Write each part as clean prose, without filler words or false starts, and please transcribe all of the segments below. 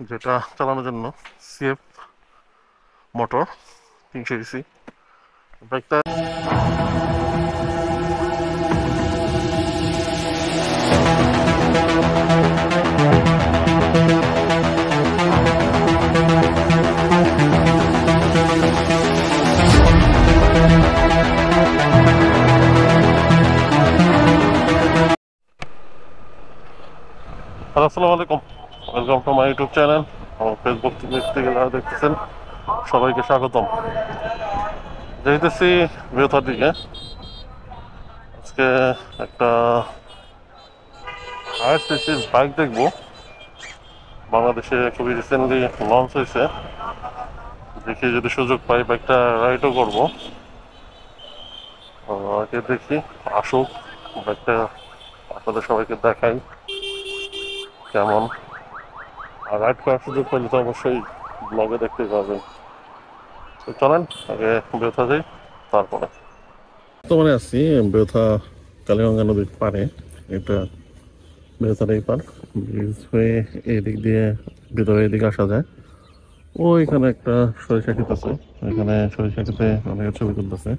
যেটা চালানোর জন্য সিএফ মোটর 300 সিসি বাইকটা। আসসালামু আলাইকুম, welcome to my YouTube channel. আমার ফেসবুক থেকে যারা দেখতেছেন সবাইকে স্বাগতম। যেতেছি বৃহতার দিকে। আজকে একটা হায়ার সিসির বাইক দেখবো, বাংলাদেশে খুবই রিসেন্টলি লঞ্চ হয়েছে। দেখি যদি সুযোগ পাই বাইকটা রাইডও করবো। আগে দেখি আসুক বাইকটা, আপনাদের সবাইকে দেখাই কেমন। আর রাইড করার সুযোগ পাইলে তো অবশ্যই ব্লগে দেখতে পাবেন। তো চলেন আগে বৃহতা যাই, তারপরে বর্তমানে আছি বৃহতা কালীগঙ্গা নদীর পাড়ে। এটা বৃহতার এই পার, ব্রিজ হয়ে এদিক দিয়ে ভিতরে এদিকে আসা যায়। ওইখানে একটা সরিষা ক্ষেত আছে, ওইখানে সরিষা ক্ষেতে অনেকে ছবি তুলতেছে।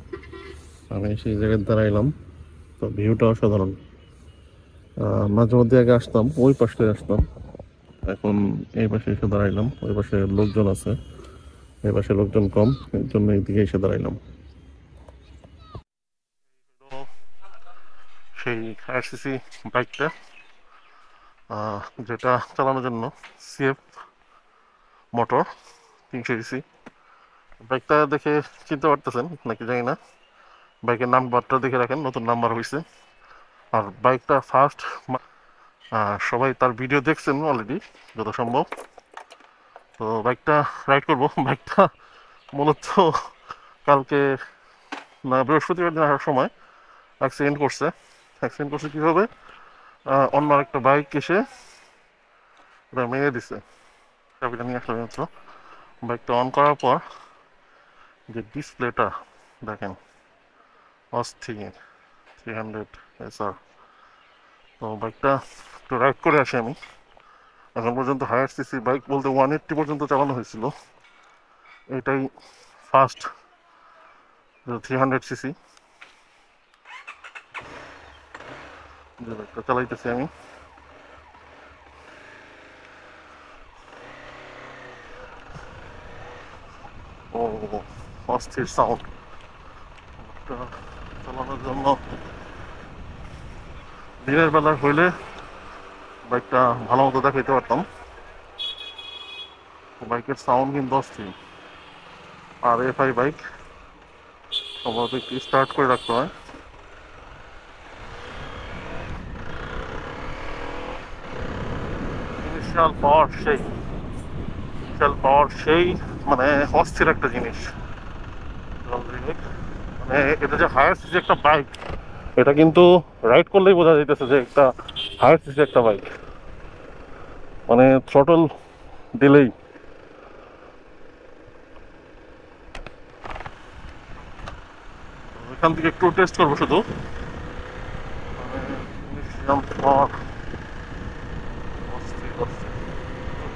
আমি সেই জায়গায় দাঁড়াইলাম, তো ভিউটা অসাধারণ। মাঝে মধ্যে আগে আসতাম, ওই পাশে আসতাম, এখন এই পাশে এসে দাঁড়াইলাম। ওই পাশে লোকজন আছে, এই পাশে লোকজন কম, এর জন্য এইদিকে এসে দাঁড়াইলাম। সেই আরসিসি বাইকটা, যেটা চালানোর জন্য সিএফ মোটর 300 সিসি বাইকটা দেখে চিনতে পারতেছেন নাকি জানি না। বাইকের নাম্বারটা দেখে রাখেন, নতুন নাম্বার হয়েছে। আর বাইকটা ফার্স্ট, সবাই তার ভিডিও দেখছেন অলরেডি যত সম্ভব। তো বাইকটা রাইড করবো। বাইকটা মূলত কালকে না বৃহস্পতিবার দিন আসার সময় অ্যাক্সিডেন্ট করছে কীভাবে, অন্য একটা বাইক এসে ওটা মেরে দিছে। চাবিটা নিয়ে আসলে মাত্র বাইকটা অন করার পর যে ডিসপ্লেটা দেখেন, অস্থির 300 SR। তো বাইকটা একটু রাইড করে আসি আমি। এখন পর্যন্ত হায়ার সিসি বাইক বলতে 180 পর্যন্ত চালানো হয়েছিল, এটাই ফার্স্ট 300 সিসি যে বাইকটা চালাইতেছি আমি। ও অস্থির সাউন্ড। চালানোর জন্য দিনের বেলা হইলে বাইকটা ভালো মতো দেখাইতে পারতাম। বাইকের সাউন্ড কিন্তু অস্থির। আর এফআই বাইক সম্ভবত একটু স্টার্ট করে রাখতে হয়। ইনিশিয়াল পাওয়ার সেই মানে অস্থির একটা জিনিস। মানে এটা যে হায়ার সিসি একটা বাইক, এটা কিন্তু রাইড করলেই বোঝা যাইতেছে যে একটা হায়ার সিসি একটা বাইক। মানে থ্রটল দিলেই এখান থেকে একটু টেস্ট করবো শুধু।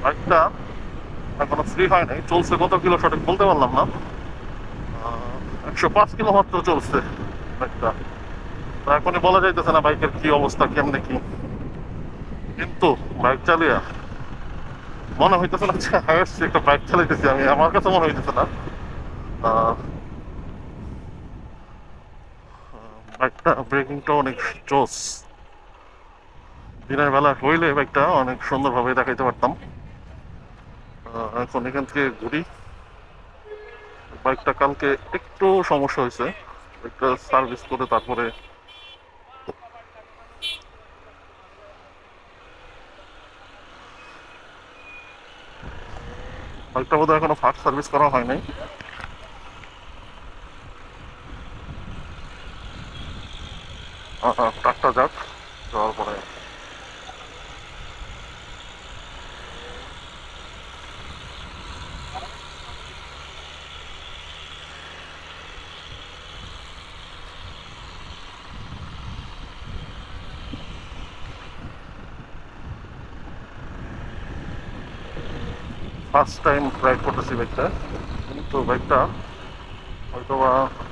বাইকটা এখনো ফ্রি হয় নাই, চলছে কত কিলো সঠিক বলতে পারলাম না। 105 কিলো মাত্র চলছে বাইকটা। তো এখনই বলা যাইতেছে না বাইকের কি অবস্থা, কেমনে কি। কিন্তু বাইক চালিয়ে মনে হইতেছে না যে হায়ার একটা বাইক চালাইতেছি আমি, আমার কাছে মনে হইতেছে না। বাইকটা ব্রেকিংটা অনেক জোস। দিনের বেলা হইলে বাইকটা অনেক সুন্দরভাবে দেখাইতে পারতাম। এখন এখান থেকে ঘুরি। বাইকটা কালকে একটু সমস্যা হয়েছে, একটা সার্ভিস করে তারপরে বাইকটা বোধহয় এখনো ফার্স্ট সার্ভিস করা হয় নাই। ট্রাকটা যাক, যাওয়ার পরে ফার্স্ট টাইম রাইড করতেছি বাইকটা, কিন্তু বাইকটা হয়তো বা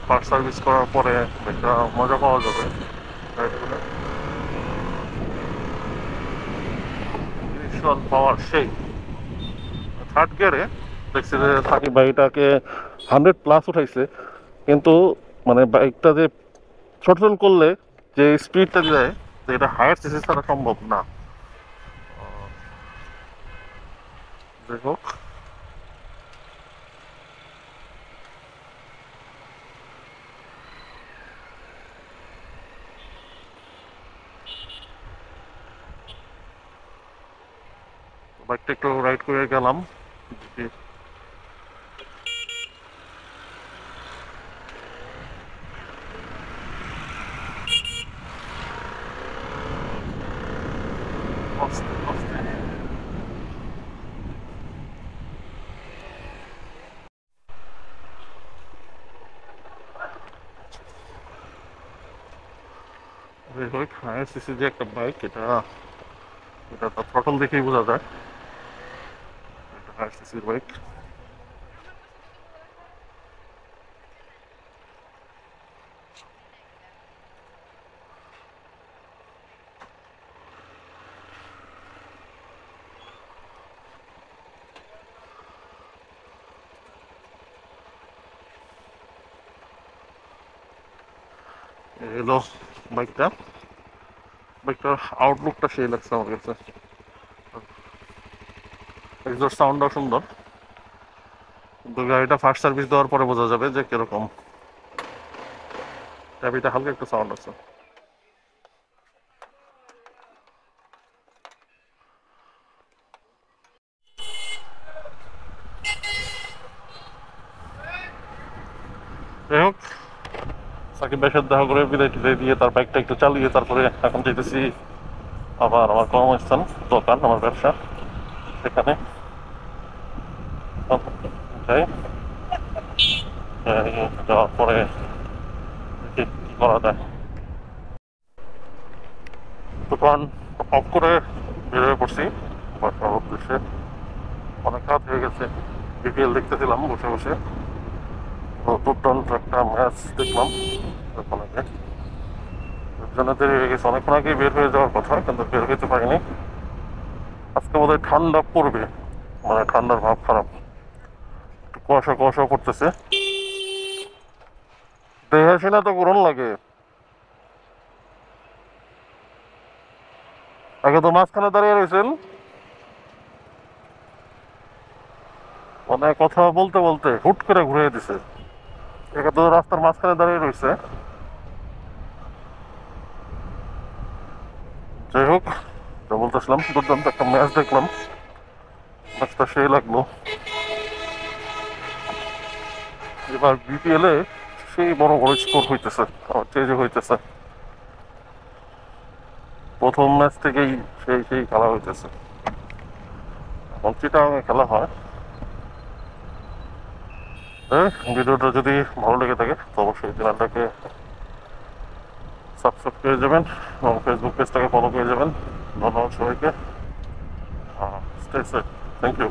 পার্ট সার্ভিস করার পরে বাইকটা মজা পাওয়া যাবে রাইড করে। ইনিশিয়াল পাওয়ার সেই থার্ড গিয়ারে দেখছি যে সাকিব বাইকটাকে 100+ উঠাইছে, কিন্তু মানে বাইকটা যে থ্রটল করলে যে স্পিডটা দেয়, এটা হায়ার সিসি ছাড়া সম্ভব না। যাই হোক, বাইকটা একটু রাইড করে গেলাম। আস্তে আস্তে যাই হোক, হায়ার সিসি যে একটা বাইক, এটা এটা তো থ্রটল দেখেই বোঝা যায় এটা হায়ার সিসির বাইক। এলো বাইকটা, বাইকটার আউটলুকটা সেই লাগছে আমার কাছে। এক্সস্ট সাউন্ডটাও সুন্দর, কিন্তু গাড়িটা ফার্স্ট সার্ভিস দেওয়ার পরে বোঝা যাবে যে কিরকম। চাবিটা হালকা একটু সাউন্ড আছে। যাই হোক, সাকিব ভাইয়ের সাথে দেখা করে বিদায় টিদায় দিয়ে তার বাইকটা একটু চালিয়ে তারপরে এখন যেতেছি আবার আমার কর্মস্থান, দোকান, আমার ব্যবসা, সেখানে যাই। যাওয়ার পরে দেখি কি করা যায়। দোকান অফ করে বের হয়ে পড়ছি বাসার উদ্দেশ্যে। অনেক রাত হয়ে গেছে, বিপিএল দেখতেছিলাম বসে বসে। তো দুর্দান্ত একটা ম্যাচ দেখলাম তখন আগে। এর জন্য দেরি হয়ে গেছে, অনেকক্ষণ আগেই বের হয়ে যাওয়ার কথা, কিন্তু বের হইতে পারিনি। আজকে বোধহয় ঠান্ডা পড়বে, মানে ঠান্ডার ভাব খারাপ, একটু কুয়াশা কুয়াশা পড়তেছে। দেহে সিনা তো গরম লাগে। আগে তো মাঝখানে দাঁড়িয়ে রয়েছেন, অনেক কথা বলতে বলতে হুট করে ঘুরে দিছে। একে তো রাস্তার মাঝখানে দাঁড়িয়ে রয়েছে। যাই হোক, যা বলতেছিলাম, দুর্দান্ত একটা ম্যাচ দেখলাম, ম্যাচটা সেই লাগলো। এবার বিপিএল এ সেই বড় বড় স্কোর হইতেছে, আমার চেঞ্জ হইতেছে। প্রথম ম্যাচ থেকেই সেই সেই খেলা হইতেছে। এখন চিটাগাংয়ে খেলা হয়। ভিডিওটা যদি ভালো লেগে থাকে তো অবশ্যই চ্যানেলটাকে সাবস্ক্রাইব করে যাবেন এবং ফেসবুক পেজটাকে ফলো করে যাবেন। ধন্যবাদ সবাইকে। Stay safe. Thank you.